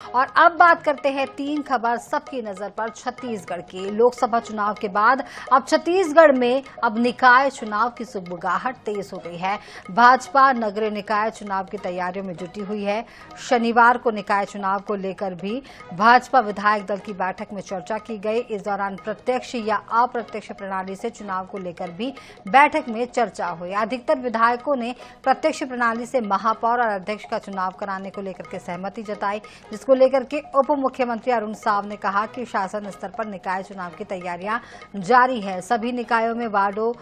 और अब बात करते हैं तीन खबर सबकी नजर पर छत्तीसगढ़ की। लोकसभा चुनाव के बाद अब छत्तीसगढ़ में अब निकाय चुनाव की सुगबुगाहट तेज हो गई है। भाजपा नगरीय निकाय चुनाव की तैयारियों में जुटी हुई है। शनिवार को निकाय चुनाव को लेकर भी भाजपा विधायक दल की बैठक में चर्चा की गई। इस दौरान प्रत्यक्ष या अप्रत्यक्ष प्रणाली से चुनाव को लेकर भी बैठक में चर्चा हुई। अधिकतर विधायकों ने प्रत्यक्ष प्रणाली से महापौर और अध्यक्ष का चुनाव कराने को लेकर के सहमति जताई, जिसको लेकर के उप मुख्यमंत्री अरुण साव ने कहा कि शासन स्तर पर निकाय चुनाव की तैयारियां जारी है। सभी निकायों में वार्डों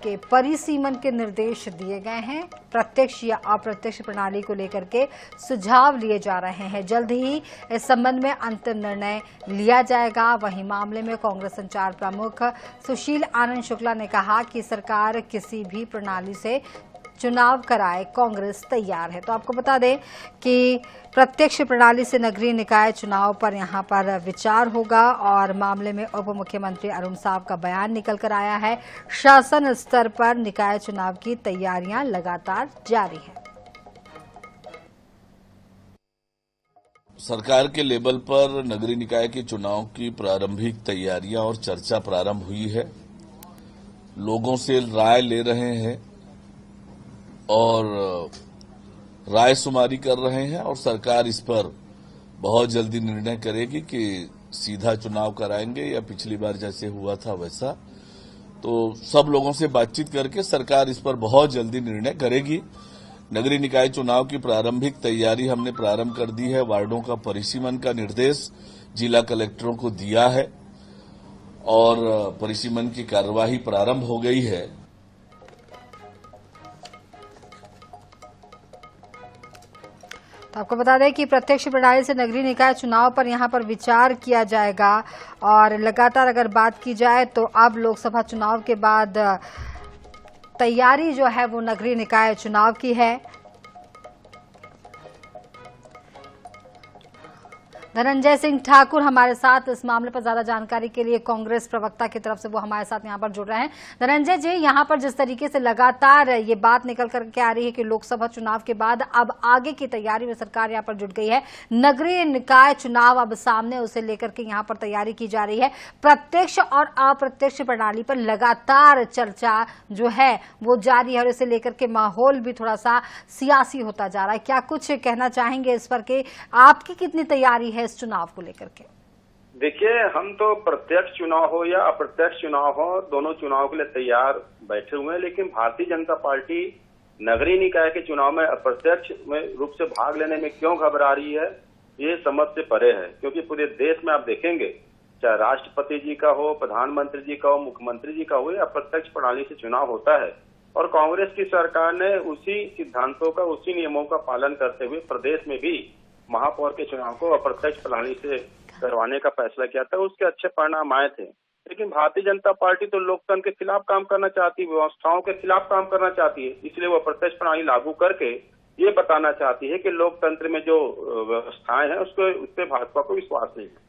के परिसीमन के निर्देश दिए गए हैं। प्रत्यक्ष या अप्रत्यक्ष प्रणाली को लेकर के सुझाव लिए जा रहे हैं। जल्द ही इस संबंध में अंतिम निर्णय लिया जाएगा। वहीं मामले में कांग्रेस संचार प्रमुख सुशील आनंद शुक्ला ने कहा कि सरकार किसी भी प्रणाली से चुनाव कराए, कांग्रेस तैयार है। तो आपको बता दें कि प्रत्यक्ष प्रणाली से नगरीय निकाय चुनाव पर यहां पर विचार होगा और मामले में उप मुख्यमंत्री अरुण साव का बयान निकल कर आया है। शासन स्तर पर निकाय चुनाव की तैयारियां लगातार जारी है। सरकार के लेवल पर नगरीय निकाय के चुनाव की प्रारंभिक तैयारियां और चर्चा प्रारंभ हुई है। लोगों से राय ले रहे हैं और राय शुमारी कर रहे हैं और सरकार इस पर बहुत जल्दी निर्णय करेगी कि सीधा चुनाव कराएंगे या पिछली बार जैसे हुआ था वैसा। तो सब लोगों से बातचीत करके सरकार इस पर बहुत जल्दी निर्णय करेगी। नगरीय निकाय चुनाव की प्रारंभिक तैयारी हमने प्रारंभ कर दी है। वार्डों का परिसीमन का निर्देश जिला कलेक्टरों को दिया है और परिसीमन की कार्यवाही प्रारंभ हो गई है। तो आपको बता दें कि प्रत्यक्ष प्रणाली से नगरीय निकाय चुनाव पर यहां पर विचार किया जाएगा और लगातार अगर बात की जाए तो अब लोकसभा चुनाव के बाद तैयारी जो है वो नगरीय निकाय चुनाव की है। धनंजय सिंह ठाकुर हमारे साथ इस मामले पर ज्यादा जानकारी के लिए कांग्रेस प्रवक्ता की तरफ से वो हमारे साथ यहां पर जुड़ रहे हैं। धनंजय जी, यहां पर जिस तरीके से लगातार ये बात निकल करके आ रही है कि लोकसभा चुनाव के बाद अब आगे की तैयारी में सरकार यहां पर जुट गई है। नगरीय निकाय चुनाव अब सामने, उसे लेकर के यहां पर तैयारी की जा रही है। प्रत्यक्ष और अप्रत्यक्ष प्रणाली पर लगातार चर्चा जो है वो जारी है और इसे लेकर के माहौल भी थोड़ा सा सियासी होता जा रहा है। क्या कुछ कहना चाहेंगे इस पर कि आपकी कितनी तैयारी है इस चुनाव को लेकर के? देखिए, हम तो प्रत्यक्ष चुनाव हो या अप्रत्यक्ष चुनाव हो, दोनों चुनाव के लिए तैयार बैठे हुए हैं। लेकिन भारतीय जनता पार्टी नगरीय निकाय के चुनाव में अप्रत्यक्ष रूप से भाग लेने में क्यों घबरा रही है, ये समझ से परे है। क्योंकि पूरे देश में आप देखेंगे, चाहे राष्ट्रपति जी का हो, प्रधानमंत्री जी का हो, मुख्यमंत्री जी का हो, ये अप्रत्यक्ष प्रणाली से चुनाव होता है। और कांग्रेस की सरकार ने उसी सिद्धांतों का, उसी नियमों का पालन करते हुए प्रदेश में भी महापौर के चुनाव को अप्रत्यक्ष प्रणाली से करवाने का फैसला किया था। उसके अच्छे परिणाम आए थे। लेकिन भारतीय जनता पार्टी तो लोकतंत्र के खिलाफ काम करना चाहती है, व्यवस्थाओं के खिलाफ काम करना चाहती है। इसलिए वो अप्रत्यक्ष प्रणाली लागू करके ये बताना चाहती है कि लोकतंत्र में जो व्यवस्थाएं हैं उस पर भाजपा को विश्वास नहीं है।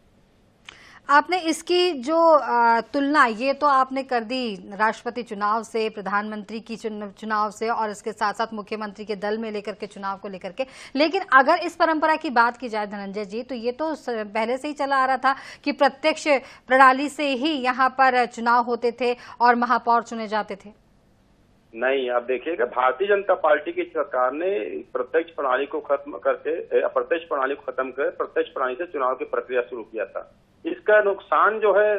आपने इसकी जो तुलना ये तो आपने कर दी राष्ट्रपति चुनाव से, प्रधानमंत्री की चुनाव से और इसके साथ साथ मुख्यमंत्री के दल में लेकर के चुनाव को लेकर के। लेकिन अगर इस परंपरा की बात की जाए धनंजय जी, तो ये तो पहले से ही चला आ रहा था कि प्रत्यक्ष प्रणाली से ही यहाँ पर चुनाव होते थे और महापौर चुने जाते थे। नहीं, आप देखिएगा, भारतीय जनता पार्टी की सरकार ने प्रत्यक्ष प्रणाली को खत्म करके अप्रत्यक्ष प्रणाली को खत्म कर प्रत्यक्ष प्रणाली से चुनाव की प्रक्रिया शुरू किया था। इसका नुकसान जो है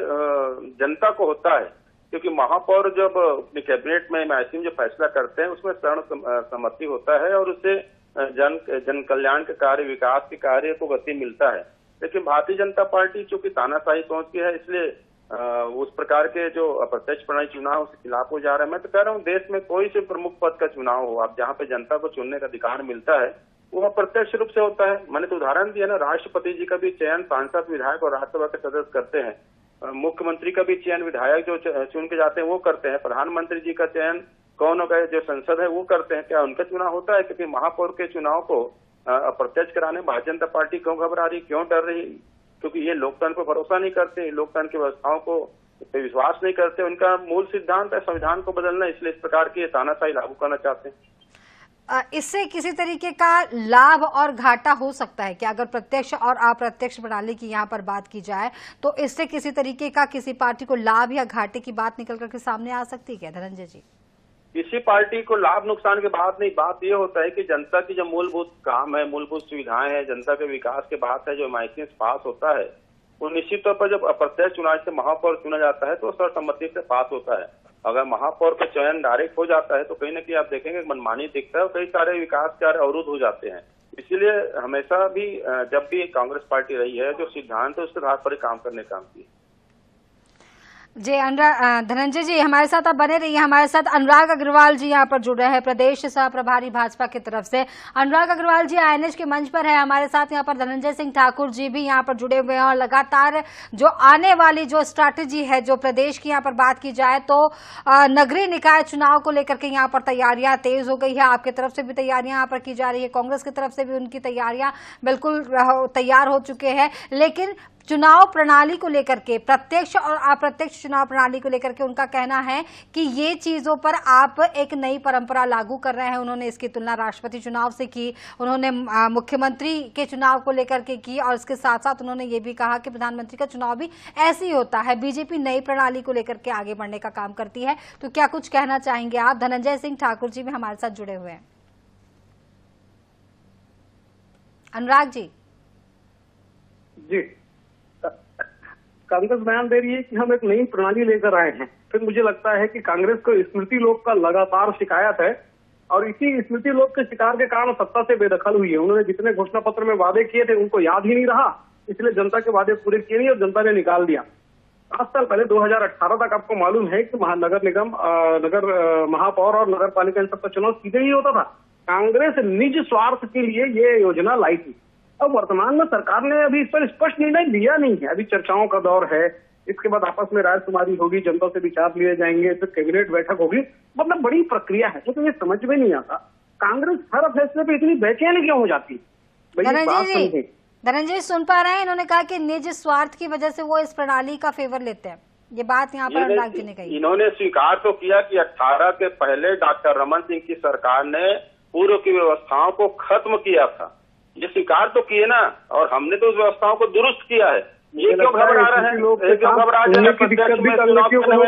जनता को होता है, क्योंकि महापौर जब अपनी कैबिनेट में मैक्सिमम जो फैसला करते हैं उसमें सर्वसम्मति होता है और उससे जन कल्याण के कार्य, विकास के कार्य को गति मिलता है। लेकिन भारतीय जनता पार्टी चूंकि तानाशाही सोच की है, इसलिए उस प्रकार के जो अप्रत्यक्ष प्रणाली चुनाव उसके खिलाफ हो जा रहा है। मैं तो कह रहा हूँ, देश में कोई से प्रमुख पद का चुनाव हो, आप जहाँ पे जनता को चुनने का अधिकार मिलता है, वो अप्रत्यक्ष रूप से होता है। मैंने तो उदाहरण दिया ना, राष्ट्रपति जी का भी चयन सांसद, विधायक और राज्यसभा के सदस्य करते हैं। मुख्यमंत्री का भी चयन विधायक जो चुन के जाते हैं वो करते हैं। प्रधानमंत्री जी का चयन कौन होगा, जो संसद है वो करते हैं। क्या उनका चुनाव होता है? क्योंकि महापौर के चुनाव को अप्रत्यक्ष कराने भारतीय जनता पार्टी क्यों घबरा रही, क्यों डर रही? क्योंकि ये लोकतंत्र पर भरोसा नहीं करते, लोकतंत्र की व्यवस्थाओं को पे विश्वास नहीं करते। उनका मूल सिद्धांत है संविधान को बदलना, इसलिए इस प्रकार की तानाशाही लागू करना चाहते हैं। इससे किसी तरीके का लाभ और घाटा हो सकता है क्या? अगर प्रत्यक्ष और अप्रत्यक्ष प्रणाली की यहाँ पर बात की जाए तो इससे किसी तरीके का किसी पार्टी को लाभ या घाटे की बात निकल करके सामने आ सकती है क्या धनंजय जी? किसी पार्टी को लाभ नुकसान की बात नहीं, बात ये होता है कि जनता की जो मूलभूत काम है, मूलभूत सुविधाएं हैं, जनता के विकास के बात है, जो एमआईसीएस पास होता है वो निश्चित तौर पर जब अप्रत्यक्ष चुनाव से महापौर चुना जाता है तो सर्वसम्मति से पास होता है। अगर महापौर का चयन डायरेक्ट हो जाता है तो कहीं ना कहीं आप देखेंगे मनमानी दिखता है और कई सारे विकास कार्य अवरुद्ध हो जाते हैं। इसीलिए हमेशा भी जब भी कांग्रेस पार्टी रही है जो सिद्धांत है उसके आधार पर ही काम करने का काम किया। जी धनंजय जी हमारे साथ आप बने रहिए। हमारे साथ अनुराग अग्रवाल जी यहाँ पर जुड़ रहे हैं प्रदेश सह प्रभारी भाजपा की तरफ से। अनुराग अग्रवाल जी आईएनएच के मंच पर है हमारे साथ। यहाँ पर धनंजय सिंह ठाकुर जी भी यहाँ पर जुड़े हुए हैं और लगातार जो आने वाली जो स्ट्रैटेजी है जो प्रदेश की यहाँ पर बात की जाए तो नगरीय निकाय चुनाव को लेकर के यहाँ पर तैयारियां तेज हो गई है। आपकी तरफ से भी तैयारियां यहाँ पर की जा रही है, कांग्रेस की तरफ से भी उनकी तैयारियां बिल्कुल तैयार हो चुके हैं। लेकिन चुनाव प्रणाली को लेकर के, प्रत्यक्ष और अप्रत्यक्ष चुनाव प्रणाली को लेकर के उनका कहना है कि ये चीजों पर आप एक नई परंपरा लागू कर रहे हैं। उन्होंने इसकी तुलना राष्ट्रपति चुनाव से की, उन्होंने मुख्यमंत्री के चुनाव को लेकर के की और इसके साथ साथ उन्होंने ये भी कहा कि प्रधानमंत्री का चुनाव भी ऐसे ही होता है। बीजेपी नई प्रणाली को लेकर के आगे बढ़ने का काम करती है। तो क्या कुछ कहना चाहेंगे आप? धनंजय सिंह ठाकुर जी भी हमारे साथ जुड़े हुए हैं। अनुराग जी जी, कांग्रेस बयान दे रही है कि हम एक नई प्रणाली लेकर आए हैं। फिर मुझे लगता है कि कांग्रेस को स्मृति लोप का लगातार शिकायत है और इसी स्मृति लोप के शिकार के कारण सत्ता से बेदखल हुई है। उन्होंने जितने घोषणा पत्र में वादे किए थे उनको याद ही नहीं रहा, इसलिए जनता के वादे पूरे किए नहीं और जनता ने निकाल दिया। 5 साल पहले 2018 तक आपको मालूम है कि महानगर निगम, महापौर और नगर पालिका इन सबका चुनाव सीधे ही होता था। कांग्रेस निज स्वार्थ के लिए ये योजना लाई थी। अब वर्तमान में सरकार ने अभी इस पर स्पष्ट निर्णय लिया नहीं है, अभी चर्चाओं का दौर है। इसके बाद आपस में रायशुमारी होगी, जनता से विचार लिए जाएंगे, फिर कैबिनेट बैठक होगी, मतलब बड़ी प्रक्रिया है। मुझे ये समझ में नहीं आता कांग्रेस हर फैसले पे इतनी बेचैन क्यों हो जाती है। धनंजय सुन पा रहे हैं, इन्होंने कहा कि निज स्वार्थ की वजह से वो इस प्रणाली का फेवर लेते हैं। ये बात यहाँ पर अनुराग जी ने कही। इन्होंने स्वीकार तो किया कि 18 के पहले डॉक्टर रमन सिंह की सरकार ने पूर्व की व्यवस्थाओं को खत्म किया था, ये स्वीकार तो किए ना, और हमने तो उस व्यवस्थाओं को दुरुस्त किया है। ये क्यों घबरा रहे हैं? क्यों घबरा रहे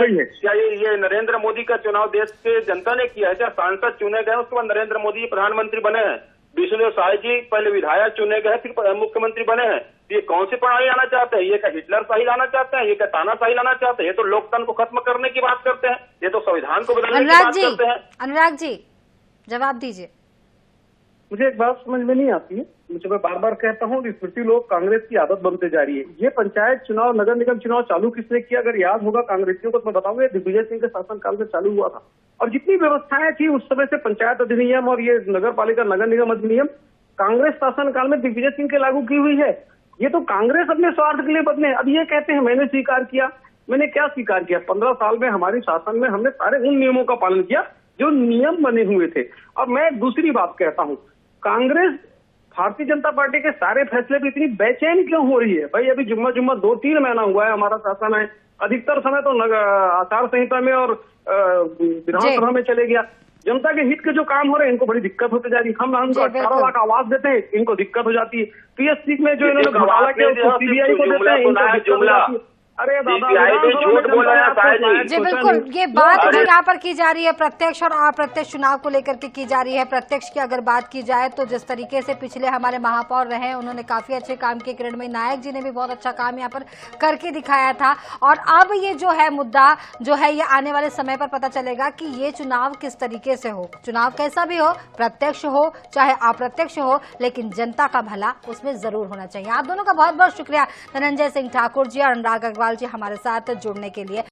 हैं? क्या ये नरेंद्र मोदी का चुनाव देश के जनता ने किया है? क्या सांसद चुने गए उसके बाद नरेंद्र मोदी प्रधानमंत्री बने हैं? विष्णुदेव साय जी पहले विधायक चुने गए फिर मुख्यमंत्री बने हैं। ये कौन सी प्रणाली लाना चाहते हैं? ये क्या हिटलर शाही लाना चाहते हैं? ये क्या तानाशाही लाना चाहते हैं? ये तो लोकतंत्र को खत्म करने की बात करते हैं, ये तो संविधान को बदलने की बात करते हैं। अनुराग जी जवाब दीजिए। मुझे एक बात समझ में नहीं आती है, मुझे मैं बार बार कहता हूँ स्मृति लोग कांग्रेस की आदत बनते जा रही है। ये पंचायत चुनाव, नगर निगम चुनाव चालू किसने किया? अगर याद होगा कांग्रेसियों को तो मैं बताऊंगा, दिग्विजय सिंह के शासनकाल में चालू हुआ था। और जितनी व्यवस्थाएं थी उस समय से, पंचायत अधिनियम और ये नगर पालिका नगर निगम अधिनियम कांग्रेस शासनकाल में दिग्विजय सिंह के लागू की हुई है। ये तो कांग्रेस अपने स्वार्थ के लिए बदले। अब ये कहते हैं मैंने स्वीकार किया। मैंने क्या स्वीकार किया? 15 साल में हमारे शासन में हमने सारे उन नियमों का पालन किया जो नियम बने हुए थे। और मैं दूसरी बात कहता हूँ, कांग्रेस भारतीय जनता पार्टी के सारे फैसले पे इतनी बेचैन क्यों हो रही है? भाई अभी जुम्मा 2-3 महीना हुआ है हमारा शासन है, अधिकतर समय तो आचार संहिता में और विधानसभा में चले गया। जनता के हित के जो काम हो रहे हैं इनको बड़ी दिक्कत होती जा रही है। हम 18 लाख आवाज देते हैं, इनको दिक्कत हो जाती है। पीएससी में जो इन्होंने घोटाला किया उसको सीबीआई को देते हैं, इनको दिक्कत हो जाती है। अरे जी बिल्कुल, ये बात जो यहाँ पर की जा रही है प्रत्यक्ष और अप्रत्यक्ष चुनाव को लेकर के की जा रही है। प्रत्यक्ष की अगर बात की जाए तो जिस तरीके से पिछले हमारे महापौर रहे उन्होंने काफी अच्छे काम किए। किरणमयी नायक जी ने भी बहुत अच्छा काम यहाँ पर करके दिखाया था। और अब ये जो है मुद्दा जो है ये आने वाले समय पर पता चलेगा कि ये चुनाव किस तरीके से हो। चुनाव कैसा भी हो, प्रत्यक्ष हो चाहे अप्रत्यक्ष हो, लेकिन जनता का भला उसमें जरूर होना चाहिए। आप दोनों का बहुत बहुत शुक्रिया, धनंजय सिंह ठाकुर जी और अनुराग अग्रवाल जी, हमारे साथ जुड़ने के लिए।